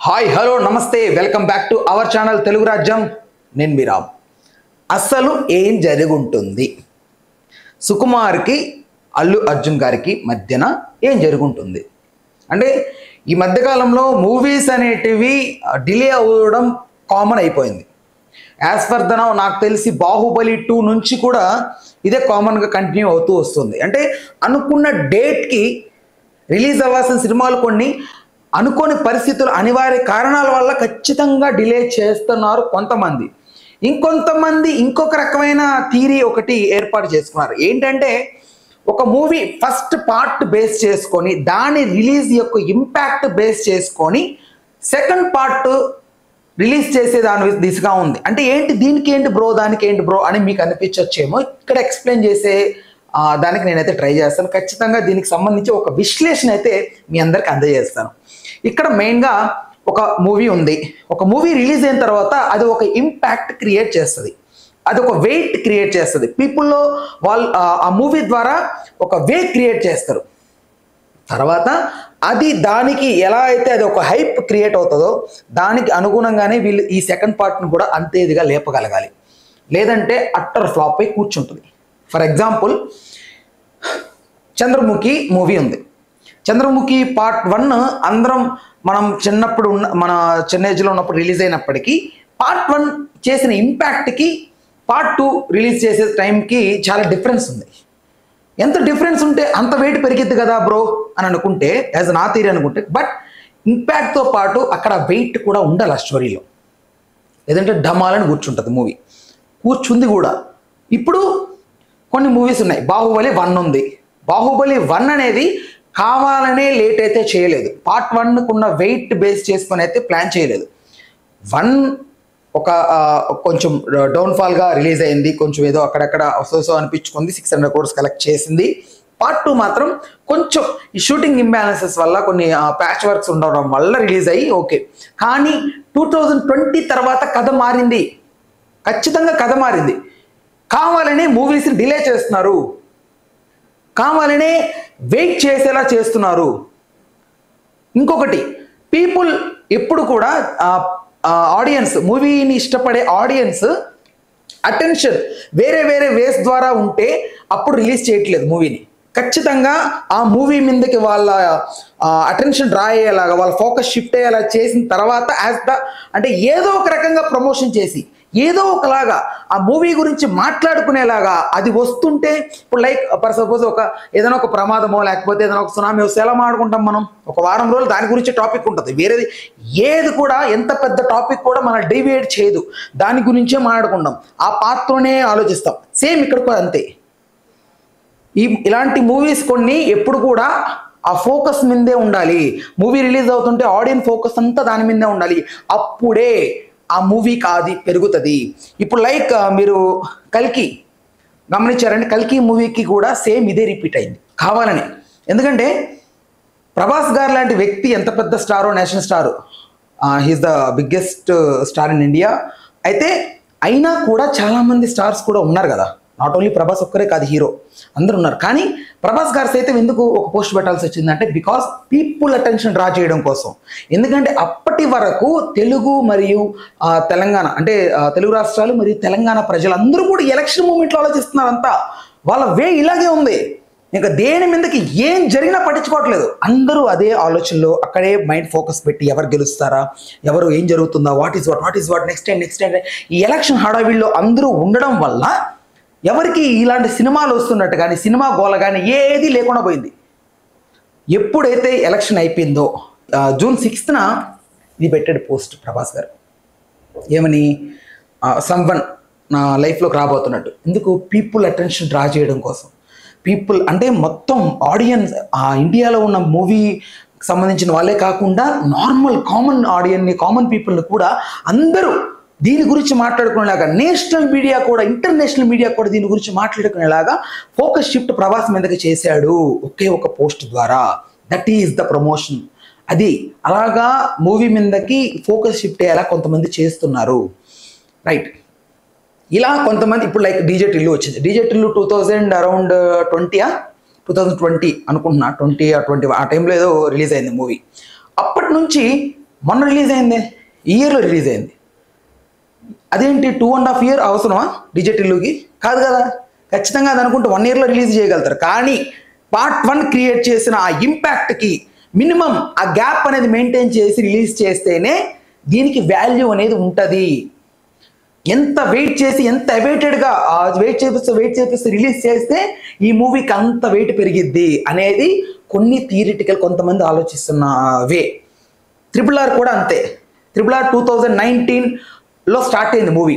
Hi hello నమస్తే welcome back to our channel Telugu రాజ్యం. నేను మీ రామ్. అసలు ఏం జరుగుంటుంది? సుకుమార్కి అల్లు అర్జున్ గారికి మధ్యన ఏం జరుగుంటుంది అంటే ఈ మధ్యకాలంలో మూవీస్ అనేటివి డిలే అవ్వడం కామన్ అయిపోయింది. యాజ్ ఫర్ ద నౌ నాకు తెలిసి బాహుబలి 2 నుంచి కూడా ఇదే కామన్గా కంటిన్యూ అవుతూ వస్తుంది. అంటే అనుకున్న డేట్కి రిలీజ్ అవ్వాల్సిన సినిమాలు కొన్ని అనుకోని పరిస్థితులు అనివార్య కారణాల వల్ల ఖచ్చితంగా డిలే చేస్తున్నారు కొంతమంది. ఇంకొంతమంది ఇంకొక రకమైన థియరీ ఒకటి ఏర్పాటు చేసుకున్నారు. ఏంటంటే ఒక మూవీ ఫస్ట్ పార్ట్ బేస్ చేసుకొని దాని రిలీజ్ యొక్క ఇంపాక్ట్ బేస్ చేసుకొని సెకండ్ పార్ట్ రిలీజ్ చేసే దాని దిశగా ఉంది. అంటే ఏంటి దీనికి ఏంటి బ్రో దానికి ఏంటి బ్రో అని మీకు అనిపించవచ్చేమో. ఇక్కడ ఎక్స్ప్లెయిన్ చేసే దానికి నేనైతే ట్రై చేస్తాను. ఖచ్చితంగా దీనికి సంబంధించి ఒక విశ్లేషణ అయితే మీ అందరికి అందజేస్తాను. ఇక్కడ మెయిన్గా ఒక మూవీ ఉంది. ఒక మూవీ రిలీజ్ అయిన తర్వాత అది ఒక ఇంపాక్ట్ క్రియేట్ చేస్తుంది, అది ఒక వెయిట్ క్రియేట్ చేస్తుంది. పీపుల్లో వాళ్ళు ఆ మూవీ ద్వారా ఒక వే క్రియేట్ చేస్తారు. తర్వాత అది దానికి ఎలా అయితే అది ఒక హైప్ క్రియేట్ అవుతుందో దానికి అనుగుణంగానే వీళ్ళు ఈ సెకండ్ పార్ట్ని కూడా అంతే ఇదిగా లేపగలగాలి. లేదంటే అట్టర్ ఫ్లాప్ అయి కూర్చుంటుంది. ఫర్ ఎగ్జాంపుల్ చంద్రముఖి మూవీ ఉంది. చంద్రముఖి పార్ట్ 1 అందరం మనం చిన్నప్పుడు మన చిన్న ఏజ్లో ఉన్నప్పుడు రిలీజ్ అయినప్పటికీ పార్ట్ 1 చేసిన ఇంపాక్ట్కి పార్ట్ 2 రిలీజ్ చేసే టైంకి చాలా డిఫరెన్స్ ఉంది. ఎంత డిఫరెన్స్ ఉంటే అంత వెయిట్ పెరిగిద్ది కదా బ్రో అని అనుకుంటే, యాజ్ నా థియరీ అనుకుంటే, బట్ ఇంపాక్ట్తో పాటు అక్కడ వెయిట్ కూడా ఉండాలి ఆ స్టోరీలో. లేదంటే డమాలని కూర్చుంటుంది మూవీ. కూర్చుంది కూడా. ఇప్పుడు కొన్ని మూవీస్ ఉన్నాయి. బాహుబలి 1 ఉంది. బాహుబలి 1 అనేది కావాలనే లేట్ అయితే చేయలేదు. పార్ట్ 1 ఉన్న వెయిట్ బేస్ చేసుకొని అయితే ప్లాన్ చేయలేదు. 1 ఒక కొంచెం డౌన్ఫాల్గా రిలీజ్ అయింది. కొంచెం ఏదో అక్కడక్కడ సో అనిపించుకుంది. 600 crores కలెక్ట్ చేసింది. పార్ట్ 2 మాత్రం కొంచెం ఈ షూటింగ్ ఇంబ్యాలెన్సెస్ వల్ల కొన్ని ప్యాచ్ వర్క్స్ ఉండడం వల్ల రిలీజ్ అయ్యి ఓకే. కానీ 2020 తర్వాత కథ మారింది. ఖచ్చితంగా కథ మారింది. కావాలనే మూవీస్ని డిలే చేస్తున్నారు, కావాలనే వెయిట్ చేసేలా చేస్తున్నారు. ఇంకొకటి, పీపుల్ ఎప్పుడు కూడా ఆడియన్స్, మూవీని ఇష్టపడే ఆడియన్స్ అటెన్షన్ వేరే వేరే వేస్ ద్వారా ఉంటే అప్పుడు రిలీజ్ చేయట్లేదు మూవీని. ఖచ్చితంగా ఆ మూవీ మీదకి వాళ్ళ అటెన్షన్ డ్రా అయ్యేలాగా, వాళ్ళ ఫోకస్ షిఫ్ట్ అయ్యేలా చేసిన తర్వాత అంటే ఏదో ఒక రకంగా ప్రమోషన్ చేసి ఏదో ఒకలాగా ఆ మూవీ గురించి మాట్లాడుకునేలాగా అది వస్తుంటే, ఇప్పుడు లైక్ ఫర్ సపోజ్ ఏదైనా ఒక ప్రమాదమో లేకపోతే ఏదైనా ఒక సునామీ వస్తే ఎలా మాట్లాడుకుంటాం మనం? ఒక వారం రోజులు దాని గురించి టాపిక్ ఉంటుంది. వేరేది ఏది కూడా ఎంత పెద్ద టాపిక్ కూడా మనం డీవియేట్ చేయదు, దాని గురించే మాట్లాడుకుంటాం, ఆ పాత్రనే ఆలోచిస్తాం. సేమ్ ఇక్కడ కూడా అంతే. ఇలాంటి మూవీస్ కొన్ని ఎప్పుడు కూడా ఆ ఫోకస్ మీదే ఉండాలి. మూవీ రిలీజ్ అవుతుంటే ఆడియన్స్ ఫోకస్ అంతా దాని మీదే ఉండాలి. అప్పుడే ఆ మూవీకి అది పెరుగుతుంది. ఇప్పుడు లైక్ మీరు కల్కి గమనించారంటే, కల్కి మూవీకి కూడా సేమ్ ఇదే రిపీట్ అయింది కావాలని. ఎందుకంటే ప్రభాస్ గారు లాంటి వ్యక్తి ఎంత పెద్ద స్టారో, national star, he's the biggest star in India. అయితే అయినా కూడా చాలామంది స్టార్స్ కూడా ఉన్నారు కదా. నాట్ ఓన్లీ ప్రభాస్ ఒక్కరే కాదు, హీరో అందరూ ఉన్నారు. కానీ ప్రభాస్ గారు సైతం ఎందుకు ఒక పోస్ట్ పెట్టాల్సి వచ్చిందంటే బికాస్ పీపుల్ అటెన్షన్ డ్రా చేయడం కోసం. ఎందుకంటే అప్పటి వరకు తెలుగు మరియు తెలంగాణ అంటే తెలుగు రాష్ట్రాలు మరియు తెలంగాణ ప్రజలందరూ కూడా ఎలక్షన్ మూమెంట్లో ఆలోచిస్తున్నారు. అంతా వాళ్ళ వే ఇలాగే ఉంది. ఇంకా దేని మీదకి ఏం జరిగినా పట్టించుకోవట్లేదు. అందరూ అదే ఆలోచనలో అక్కడే మైండ్ ఫోకస్ పెట్టి ఎవరు గెలుస్తారా, ఎవరు ఏం జరుగుతుందా, what is what next time ఈ ఎలక్షన్ హడావిడిలో అందరూ ఉండడం వల్ల ఎవరికి ఇలాంటి సినిమాలు వస్తున్నట్టు కానీ సినిమా గోల కానీ ఏది లేకుండా పోయింది. ఎప్పుడైతే ఎలక్షన్ అయిపోయిందో June 6th ఇది పెట్టాడు పోస్ట్ ప్రభాస్ గారు. ఏమని? సమ్వన్ నా లైఫ్లోకి రాబోతున్నట్టు. ఎందుకు? పీపుల్ అటెన్షన్ డ్రా చేయడం కోసం. పీపుల్ అంటే మొత్తం ఆడియన్స్, ఇండియాలో ఉన్న మూవీ సంబంధించిన వాళ్ళే కాకుండా నార్మల్ కామన్ పీపుల్ని కూడా అందరూ దీని గురించి మాట్లాడుకునేలాగా, నేషనల్ మీడియా కూడా ఇంటర్నేషనల్ మీడియా కూడా దీని గురించి మాట్లాడుకునేలాగా ఫోకస్ షిఫ్ట్ ప్రభాస్ మీదకి చేశాడు ఒకే ఒక పోస్ట్ ద్వారా. That is the promotion. అది అలాగా మూవీ మీదకి ఫోకస్ షిఫ్ట్ అయ్యేలా కొంతమంది చేస్తున్నారు. రైట్. ఇలా కొంతమంది ఇప్పుడు లైక్ డీజే టిల్లు వచ్చింది. డీజే టిల్లు 2020 అనుకుంటున్నా, 20 ఆ టైంలో ఏదో రిలీజ్ అయింది మూవీ. అప్పటి నుంచి మొన్న రిలీజ్ అయింది, ఈ ఇయర్లో రిలీజ్ అయింది. అదేంటి 2.5 years అవసరమా డిజిటల్కి? కాదు కదా. ఖచ్చితంగా అది అనుకుంటే 1 yearలో రిలీజ్ చేయగలుగుతారు. కానీ పార్ట్ 1 క్రియేట్ చేసిన ఆ ఇంపాక్ట్కి మినిమం ఆ గ్యాప్ అనేది మెయింటైన్ చేసి రిలీజ్ చేస్తేనే దీనికి వాల్యూ అనేది ఉంటుంది. ఎంత వెయిట్ చేసి ఎంత అవైటెడ్గా వెయిట్ చేపిస్తూ రిలీజ్ చేస్తే ఈ మూవీకి అంత వెయిట్ పెరిగిద్ది అనేది కొన్ని థియరిటికల్ కొంతమంది ఆలోచిస్తున్న వే. RRR కూడా అంతే. RRR 2019లో స్టార్ట్ అయింది మూవీ.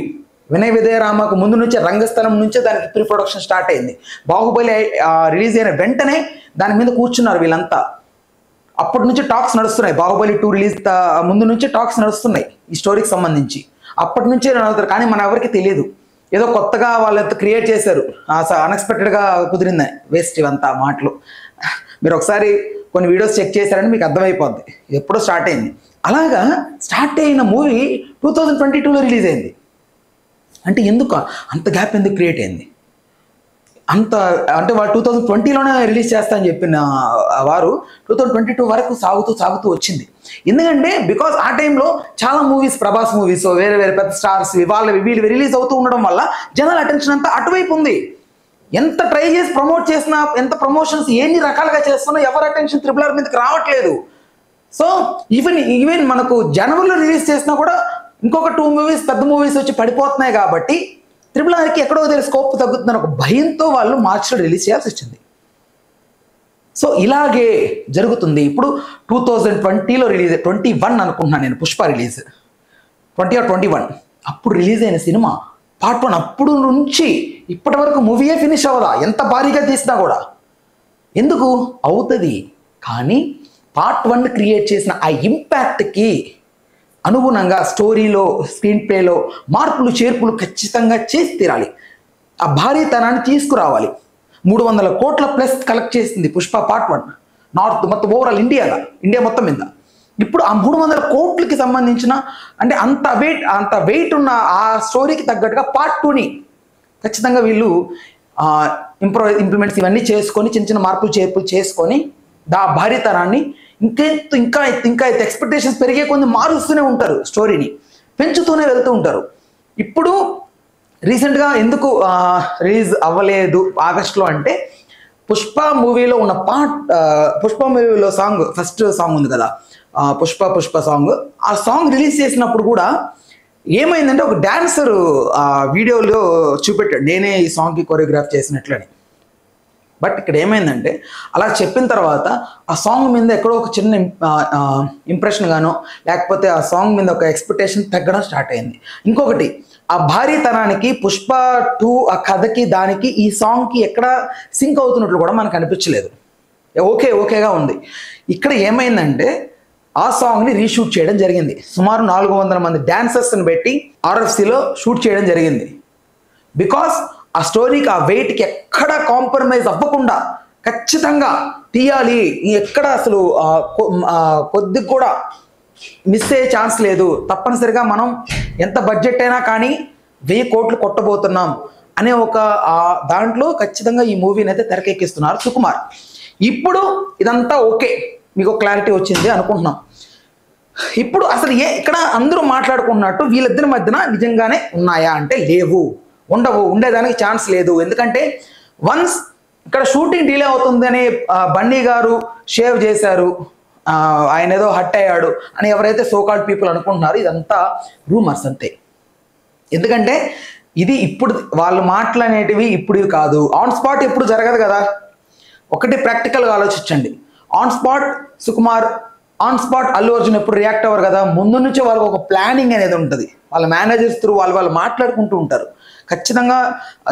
వినయ విజయరామకు ముందు నుంచే రంగస్థలం నుంచే దానికి ప్రీ ప్రొడక్షన్ స్టార్ట్ అయింది. బాహుబలి రిలీజ్ అయిన వెంటనే దాని మీద కూర్చున్నారు వీళ్ళంతా. అప్పటి నుంచి టాక్స్ నడుస్తున్నాయి. బాహుబలి 2 రిలీజ్ ముందు నుంచి టాక్స్ నడుస్తున్నాయి ఈ స్టోరీకి సంబంధించి. అప్పటి నుంచే నడుస్తారు. కానీ మన ఎవరికి తెలియదు. ఏదో కొత్తగా వాళ్ళంతా క్రియేట్ చేశారు, అన్ఎక్స్పెక్టెడ్గా కుదిరిందని. వేస్ట్ ఇవంతా మాటలు. మీరు ఒకసారి కొన్ని వీడియోస్ చెక్ చేశారని మీకు అర్థమైపోద్ది ఎప్పుడో స్టార్ట్ అయింది. అలాగా స్టార్ట్ అయిన మూవీ 2022లో రిలీజ్ అయింది. అంటే ఎందుకు అంత గ్యాప్ ఎందుకు క్రియేట్ అయింది? అంత అంటే వాళ్ళు 2020లోనే రిలీజ్ చేస్తా అని చెప్పిన వారు 2022 వరకు సాగుతూ వచ్చింది. ఎందుకంటే బికాజ్ ఆ టైంలో చాలా మూవీస్, ప్రభాస్ మూవీస్, వేరే వేరే పెద్ద స్టార్స్ వీళ్ళు రిలీజ్ అవుతూ ఉండడం వల్ల జనాల అటెన్షన్ అంతా అటువైపు ఉంది. ఎంత ట్రై చేసి ప్రమోట్ చేసినా, ఎంత ప్రమోషన్స్ ఎన్ని రకాలుగా చేస్తున్నా ఎవరి అటెన్షన్ RRR మీదకి రావట్లేదు. సో ఈవెన్ మనకు జనవరిలో రిలీజ్ చేసినా కూడా ఇంకొక 2 మూవీస్ పెద్ద మూవీస్ వచ్చి పడిపోతున్నాయి. కాబట్టి RRRకి ఎక్కడో తెలిసి స్కోప్ తగ్గుతుందని ఒక భయంతో వాళ్ళు మార్చిలో రిలీజ్ చేయాల్సి వచ్చింది. సో ఇలాగే జరుగుతుంది. ఇప్పుడు 2020లో రిలీజ్ 21 అనుకుంటున్నాను నేను, పుష్ప రిలీజ్ 20 or 21 అప్పుడు రిలీజ్ అయిన సినిమా పార్ట్ 1 అప్పుడు నుంచి ఇప్పటి వరకు మూవీయే ఫినిష్ అవ్వదా, ఎంత భారీగా తీసినా కూడా. ఎందుకు అవుతుంది? కానీ పార్ట్ 1 క్రియేట్ చేసిన ఆ ఇంపాక్ట్కి అనుగుణంగా స్టోరీలో, స్క్రీన్ ప్లేలో మార్పులు చేర్పులు ఖచ్చితంగా చేసి తీరాలి. ఆ భారీతనాన్ని తీసుకురావాలి. 300 కోట్ల ప్లస్ కలెక్ట్ చేసింది పుష్ప పార్ట్ 1 నార్త్ మొత్తం ఓవరాల్ ఇండియా మొత్తం మీద. ఇప్పుడు ఆ 300 కోట్లకి సంబంధించిన అంటే అంత వెయిట్ ఉన్న ఆ స్టోరీకి తగ్గట్టుగా పార్ట్ 2ని ఖచ్చితంగా వీళ్ళు ఇంప్లిమెంట్స్ ఇవన్నీ చేసుకొని చిన్న మార్పులు చేర్పులు చేసుకొని భారీతనాన్ని ఇంకా ఎక్స్పెక్టేషన్స్ పెరిగే కొన్ని మారుస్తూనే ఉంటారు, స్టోరీని పెంచుతూనే వెళ్తూ ఉంటారు. ఇప్పుడు రీసెంట్గా ఎందుకు రిలీజ్ అవ్వలేదు ఆగస్టులో అంటే పుష్ప మూవీలో ఉన్న పుష్ప మూవీలో ఫస్ట్ సాంగ్ ఉంది కదా, పుష్ప సాంగ్. ఆ సాంగ్ రిలీజ్ చేసినప్పుడు కూడా ఏమైందంటే ఒక డాన్సర్ వీడియోలో చూపెట్టాడు, నేనే ఈ సాంగ్కి కొరియోగ్రాఫ్ చేసినట్లని. బట్ ఇక్కడ ఏమైందంటే అలా చెప్పిన తర్వాత ఆ సాంగ్ మీద ఎక్కడో ఒక చిన్న ఇంప్రెషన్ గానో లేకపోతే ఆ సాంగ్ మీద ఒక ఎక్స్పెక్టేషన్ తగ్గడం స్టార్ట్ అయింది. ఇంకొకటి ఆ భారీతనానికి పుష్ప 2 ఆ కథకి దానికి ఈ సాంగ్కి ఎక్కడ సింక్ అవుతున్నట్లు కూడా మనకు అనిపించలేదు. ఓకేగా ఉంది. ఇక్కడ ఏమైందంటే ఆ సాంగ్ని రీషూట్ చేయడం జరిగింది. సుమారు 400 మంది డాన్సర్స్ని పెట్టి RFCలో షూట్ చేయడం జరిగింది. బికాస్ ఆ స్టోరీకి ఆ వెయిట్కి ఎక్కడ కాంప్రమైజ్ అవ్వకుండా ఖచ్చితంగా తీయాలి. ఎక్కడ అసలు కొద్దిగా కూడా మిస్ అయ్యే ఛాన్స్ లేదు. తప్పనిసరిగా మనం ఎంత బడ్జెట్ అయినా కానీ 1000 కోట్లు కొట్టబోతున్నాం అనే ఒక దాంట్లో ఖచ్చితంగా ఈ మూవీని అయితే తెరకెక్కిస్తున్నారు సుకుమార్. ఇప్పుడు ఇదంతా ఓకే, మీకు క్లారిటీ వచ్చింది అనుకుంటున్నాం. ఇప్పుడు అసలు ఇక్కడ అందరూ మాట్లాడుకున్నట్టు వీళ్ళిద్దరి మధ్యన నిజంగానే ఉన్నాయా అంటే లేవు, ఉండేదానికి ఛాన్స్ లేదు. ఎందుకంటే వన్స్ ఇక్కడ షూటింగ్ డిలే అవుతుందని బన్నీ గారు షేవ్ చేశారు, ఆయన ఏదో హట్ అయ్యాడు అని ఎవరైతే సోకాల్డ్ పీపుల్ అనుకుంటున్నారో ఇదంతా రూమర్స్ అంతే. ఎందుకంటే ఇది ఇప్పుడు వాళ్ళు మాట్లాడేటివి ఇప్పుడు కాదు, ఆన్ స్పాట్ ఎప్పుడు జరగదు కదా. ఒకటి ప్రాక్టికల్గా ఆలోచించండి. On spot Sukumar, on spot Allu Arjun ఎప్పుడు రియాక్ట్ అవ్వరు కదా. ముందు నుంచే వాళ్ళకి ఒక ప్లానింగ్ అనేది ఉంటుంది. వాళ్ళ మేనేజర్స్ త్రూ వాళ్ళు మాట్లాడుకుంటూ ఉంటారు. ఖచ్చితంగా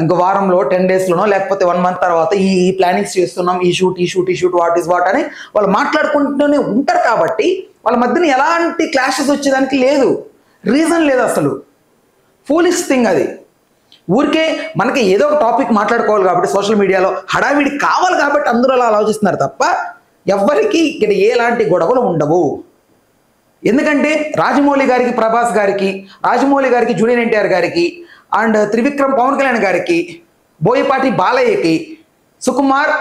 ఇంకో వారంలో 10 డేస్లోనో లేకపోతే 1 month తర్వాత ఈ ప్లానింగ్స్ చేస్తున్నాం, ఈ షూట్ వాట్ ఈస్ వాట్ అని వాళ్ళు మాట్లాడుకుంటూనే ఉంటారు. కాబట్టి వాళ్ళ మధ్యన ఎలాంటి క్లాషెస్ వచ్చేదానికి లేదు, రీజన్ లేదు అసలు. ఫూలిష్ థింగ్ అది. ఊరికే మనకి ఏదో ఒక టాపిక్ మాట్లాడుకోవాలి కాబట్టి సోషల్ మీడియాలో హడావిడి కావాలి కాబట్టి అందరూ అలా ఆలోచిస్తున్నారు తప్ప ఎవ్వరికి ఇక్కడ ఎలాంటి గొడవలు ఉండవు. ఎందుకంటే రాజమౌళి గారికి, ప్రభాస్ గారికి, రాజమౌళి గారికి, జూనియర్ ఎన్టీఆర్ గారికి, అండ్ త్రివిక్రమ్ పవన్ కళ్యాణ్ గారికి, బోయపాటి బాలయ్యకి, సుకుమార్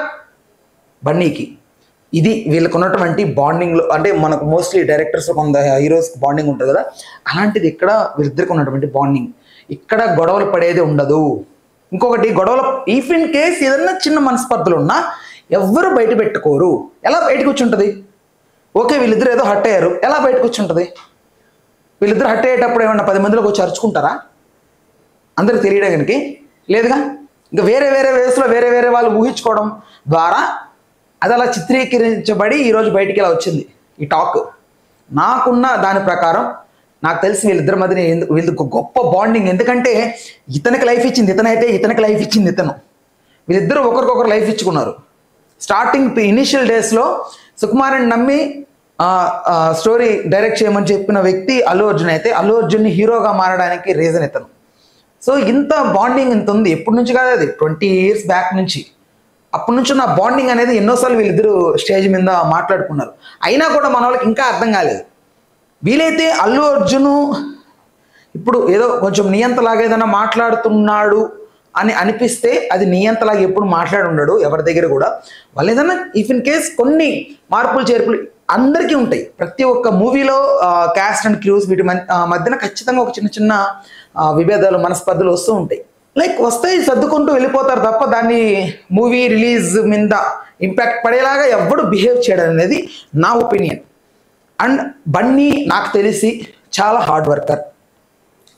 బన్నీకి ఇది వీళ్ళకు ఉన్నటువంటి బాండింగ్లో, అంటే మనకు మోస్ట్లీ డైరెక్టర్స్ కొంత హీరోస్ బాండింగ్ ఉంటుంది కదా, అలాంటిది ఇక్కడ వీళ్ళిద్దరికి ఉన్నటువంటి బాండింగ్. ఇక్కడ గొడవలు పడేది ఉండదు. ఇంకొకటి, గొడవలు ఇఫ్ ఇన్ కేస్ ఏదన్నా చిన్న మనస్పర్ధలు ఉన్నా ఎవ్వరు బయట పెట్టుకోరు. ఎలా బయటకు వచ్చి ఉంటుంది? ఓకే, వీళ్ళిద్దరు ఏదో హట్ అయ్యారు, ఎలా బయటకు వచ్చి ఉంటుంది? వీళ్ళిద్దరు హట్ అయ్యేటప్పుడు ఏమన్నా 10 మందిలోకి వచ్చి అరుచుకుంటారా? అందరికి తెలియడానికి లేదుగా. ఇంకా వేరే వేరే వేస్లో వేరే వేరే వాళ్ళు ఊహించుకోవడం ద్వారా అది అలా చిత్రీకరించబడి ఈరోజు బయటికి ఇలా వచ్చింది ఈ టాక్. నాకున్న దాని ప్రకారం నాకు తెలిసి వీళ్ళిద్దరి మధ్యనే వీళ్ళకి గొప్ప బాండింగ్. ఎందుకంటే ఇతనికి లైఫ్ ఇచ్చింది ఇతనైతే, ఇతనికి లైఫ్ ఇచ్చింది ఇతను. వీళ్ళిద్దరూ ఒకరికొకరు లైఫ్ ఇచ్చుకున్నారు. స్టార్టింగ్ ఇనిషియల్ డేస్లో సుకుమార్ని నమ్మి స్టోరీ డైరెక్ట్ చేయమని చెప్పిన వ్యక్తి అల్లు అర్జున్ అయితే, అల్లు అర్జున్ని హీరోగా మారడానికి రీజన్ ఇతను. సో ఇంత బాండింగ్ ఇంత ఉంది. ఎప్పటి నుంచి కాదు, అది 20 years బ్యాక్ నుంచి. అప్పటి నుంచి నా బాండింగ్ అనేది ఎన్నోసార్లు వీళ్ళిద్దరూ స్టేజ్ మీద మాట్లాడుకున్నారు. అయినా కూడా మన వాళ్ళకి ఇంకా అర్థం కాలేదు. వీలైతే అల్లు అర్జును ఇప్పుడు ఏదో కొంచెం నియంతలాగా ఏదైనా మాట్లాడుతున్నాడు అని అనిపిస్తే అది నియంతలాగా ఎప్పుడు మాట్లాడి ఉండడు ఎవరి దగ్గర కూడా. వాళ్ళు ఏదైనా ఇఫ్ ఇన్ కేస్ కొన్ని మార్పులు చేర్పులు అందరికీ ఉంటాయి. ప్రతి ఒక్క మూవీలో క్యాస్ట్ అండ్ క్రూస్ వీటి మధ్యన ఖచ్చితంగా ఒక చిన్న చిన్న విభేదాలు, మనస్పర్ధలు వస్తూ ఉంటాయి. లైక్ వస్తాయి, సర్దుకుంటూ వెళ్ళిపోతారు తప్ప దాన్ని మూవీ రిలీజ్ మీద ఇంపాక్ట్ పడేలాగా ఎవడు బిహేవ్ చేయడం అనేది నా ఒపీనియన్. అండ్ బన్నీ నాకు తెలిసి చాలా హార్డ్ వర్కర్.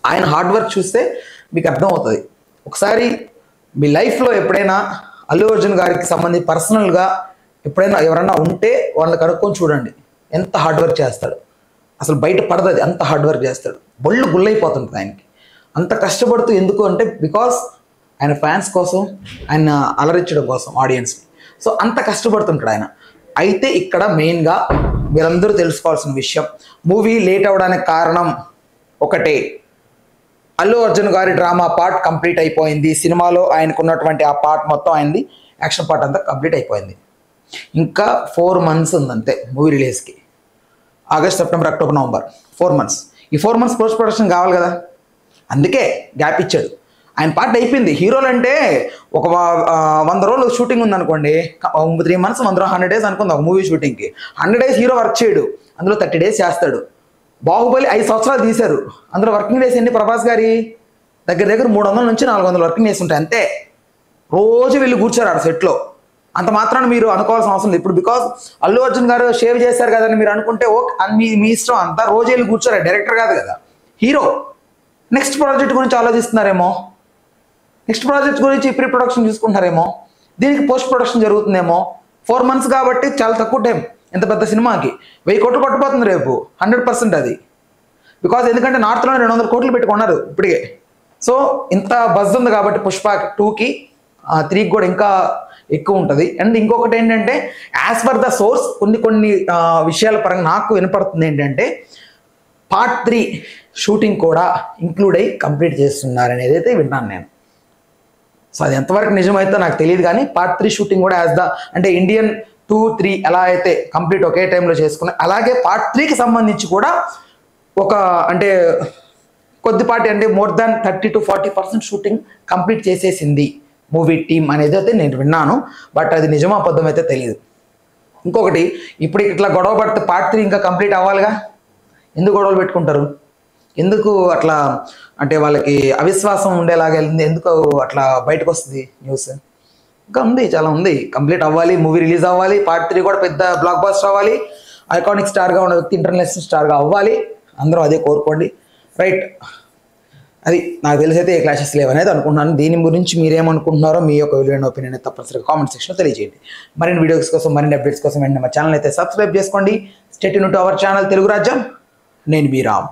ఆయన హార్డ్ వర్క్ చూస్తే మీకు అర్థమవుతుంది. ఒకసారి మీ లైఫ్లో ఎప్పుడైనా అల్లు అర్జున్ గారికి సంబంధించి పర్సనల్గా ఎప్పుడైనా ఎవరన్నా ఉంటే వాళ్ళని కనుక్కొని చూడండి, ఎంత హార్డ్ వర్క్ చేస్తాడు. అసలు బయట పడదు, అంత హార్డ్ వర్క్ చేస్తాడు. బొళ్ళు గుల్లైపోతుంటుంది ఆయనకి. అంత కష్టపడుతూ ఎందుకు అంటే బికాస్ ఆయన ఫ్యాన్స్ కోసం, ఆయన అలరించడం కోసం ఆడియన్స్ని. సో అంత కష్టపడుతుంటాడు ఆయన. అయితే ఇక్కడ మెయిన్గా మీరందరూ తెలుసుకోవాల్సిన విషయం, మూవీ లేట్ అవ్వడానికి కారణం ఒకటే, అల్లు అర్జున్ గారి డ్రామా పార్ట్ కంప్లీట్ అయిపోయింది. సినిమాలో ఆయనకున్నటువంటి ఆ పార్ట్ మొత్తం అయింది, యాక్షన్ పార్ట్ అంతా కంప్లీట్ అయిపోయింది. ఇంకా 4 months ఉందంతే మూవీ రిలీజ్కి. August, September, October, November 4 months. ఈ 4 months పోస్ట్ ప్రొడక్షన్ కావాలి కదా, అందుకే గ్యాప్ ఇచ్చాడు. ఆయన పార్ట్ అయిపోయింది. హీరోలు అంటే ఒక 100 రోజులు షూటింగ్ ఉందనుకోండి, 3 months 100 days అనుకుందాం ఒక మూవీ షూటింగ్కి. 100 days హీరో వర్క్ చేయడు, అందులో 30 days చేస్తాడు. బాహుబలి 5 సంవత్సరాలు తీశారు, అందులో వర్కింగ్ డేస్ ఎన్ని? ప్రభాస్ గారి దగ్గర 300 నుంచి 400 వర్కింగ్ డేస్ ఉంటాయి అంతే. రోజు వెళ్ళి కూర్చోరు ఆడ సెట్లో. అంత మాత్రాన్ని మీరు అనుకోవాల్సిన అవసరం లేదు. ఇప్పుడు బికాస్ అల్లు అర్జున్ గారు షేవ్ చేశారు కదని మీరు అనుకుంటే ఓకే, మీ ఇష్టం. అంతా రోజు వెళ్ళి కూర్చోరు, డైరెక్టర్ కాదు కదా, హీరో. నెక్స్ట్ ప్రాజెక్ట్ గురించి ఆలోచిస్తున్నారేమో, నెక్స్ట్ ప్రాజెక్ట్ గురించి ప్రీ ప్రొడక్షన్ చూసుకుంటారేమో, దీనికి పోస్ట్ ప్రొడక్షన్ జరుగుతుందేమో. 4 months కాబట్టి చాలా తక్కువ టైం. ఎంత పెద్ద సినిమాకి 1000 కోట్లు పట్టుపోతుంది రేపు 100% అది. బికాజ్ ఎందుకంటే నార్త్లో 200 కోట్లు పెట్టుకున్నారు ఇప్పటికే. సో ఇంత బజ్ ఉంది కాబట్టి పుష్ప 2కి 3కి కూడా ఇంకా ఎక్కువ ఉంటుంది. అండ్ ఇంకొకటి ఏంటంటే యాజ్ పర్ ద సోర్స్ కొన్ని విషయాల పరంగా నాకు వినపడుతుంది ఏంటంటే పార్ట్ 3 షూటింగ్ కూడా ఇంక్లూడ్ అయ్యి కంప్లీట్ చేస్తున్నారు అనేది అయితే విన్నాను నేను. సో అది ఎంతవరకు నిజమైతే నాకు తెలియదు, కానీ పార్ట్ 3 షూటింగ్ కూడా అంటే ఇండియన్ 2, 3 ఎలా అయితే కంప్లీట్ ఒకే టైంలో చేసుకున్నాయి, అలాగే పార్ట్ 3కి సంబంధించి కూడా ఒక అంటే కొద్దిపాటి అంటే more than 30 to 40% shooting complete చేసేసింది మూవీ టీమ్ అనేది అయితే నేను విన్నాను. బట్ అది నిజమా అబద్ధం అయితే తెలియదు. ఇంకొకటి, ఇప్పుడు ఇట్లా గొడవ పడితే పార్ట్ 3 ఇంకా కంప్లీట్ అవ్వాలిగా. ఎందుకు గొడవలు పెట్టుకుంటారు? ఎందుకు అట్లా అంటే వాళ్ళకి అవిశ్వాసం ఉండేలాగా వెళ్ళింది? ఎందుకు అట్లా బయటకు వస్తుంది న్యూస్? ఇంకా ఉంది, చాలా ఉంది. కంప్లీట్ అవ్వాలి, మూవీ రిలీజ్ అవ్వాలి, పార్ట్ 3 కూడా పెద్ద బ్లాక్ బస్టర్ అవ్వాలి, ఐకానిక్ స్టార్గా ఉన్న వ్యక్తి ఇంటర్నేషనల్ స్టార్గా అవ్వాలి. అందరూ అదే కోరుకోండి, రైట్? అది నాకు తెలిసి అయితే ఏ క్లాషెస్ లేవనేది అనుకుంటున్నాను. దీని గురించి మీరేమనుకుంటున్నారో మీ యొక్క విలువైన ఒపీనియన్ తప్పనిసరిగా కామెంట్ సెక్షన్లో తెలియజేయండి. మరిన్ని వీడియోస్ కోసం, మరిన్ని అప్డేట్స్ కోసం వెంటనే మా ఛానల్ అయితే సబ్స్క్రైబ్ చేసుకోండి. Stay tune to our channel Telugu రాజ్యం. నేను మీ రామ్.